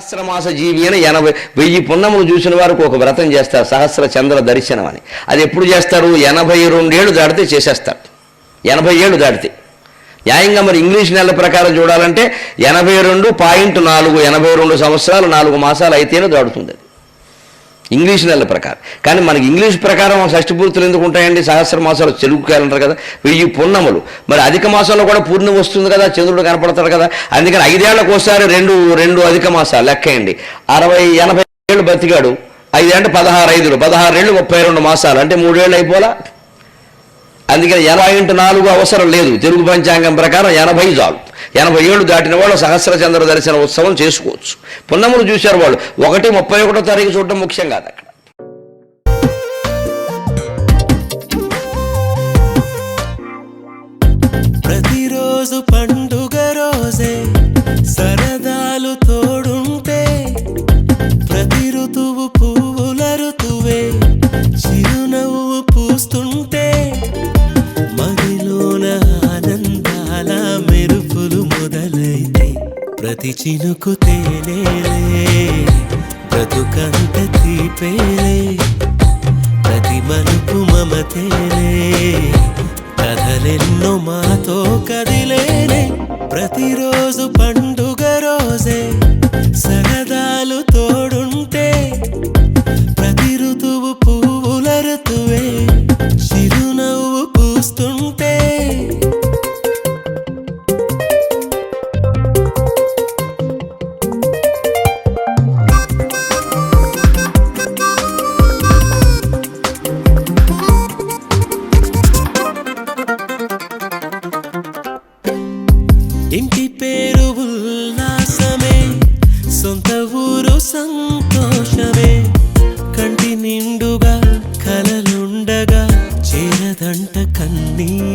సహస్రమాస జీవి అని 1000 పున్నములు చూసిన వారికి ఒక వ్రతం చేస్తారు, సహస్ర చంద్ర దర్శనం అని. అది ఎప్పుడు చేస్తారు? 82 ఏళ్ళు దాటితే చేసేస్తారు. 80 ఏళ్ళు దాటితే. న్యాయంగా మరి ఇంగ్లీష్ నెలల ప్రకారం చూడాలంటే 82.4 82 సంవత్సరాలు 4 మాసాలు అయితేనే దాడుతుంది అది ఇంగ్లీష్ నెలల ప్రకారం. కానీ మనకి ఇంగ్లీష్ ప్రకారం షష్ఠి పూర్తులు ఎందుకు ఉంటాయండి? సహస్ర మాసాలు తెలుగు క్యాలెండర్ కదా, 1000 పున్నములు. మరి అధిక మాసంలో కూడా పూర్ణి వస్తుంది కదా, చంద్రుడు కనపడతాడు కదా. అందుకని 5 ఏళ్లకు ఒకసారి రెండు అధిక మాసాలు లెక్కేయండి. 80 ఏళ్ళు బతికాడు, 5 అంటే 16 ఏళ్ళు 32 మాసాలు అంటే 3 ఏళ్ళు అయిపోలా. అందుకని 80x4 అవసరం లేదు. తెలుగు పంచాంగం ప్రకారం 80 చాలు. 80 ఏళ్ళు దాటిన వాళ్ళు సహస్ర చంద్ర దర్శన ఉత్సవం చేసుకోవచ్చు. పున్నములు చూశారు వాళ్ళు. 1-31 తారీఖు చూడటం ముఖ్యం కాదు అక్కడ. ప్రతిరోజు పండుగ రోజే సరదాలు తోడుంటే, ప్రతి ఋతువు పువ్వుల ఋతువే చిరునవ్వు పూస్తుంటే, మదిలోన ఆనందాల మెరుపులు మొదలైతే, ప్రతి చినుకు తేనేలే బ్రతుకంత తీపేలే, ప్రతి మలుపు మమతేలే కథలెన్నో మాతో కదిలేనే. ప్రతిరోజు పండుగ రోజే సరదాలు తోడుంటే, ప్రతి ఋతువు పువ్వుల ఋతువే చిరునవ్వు పూస్తుంటే, ఇంటి పేరు ఉల్లాసమే, సొంత ఊరు సంతోషమే, కంటి నిండుగా కలలుండగా చేరదంట కన్నీరే.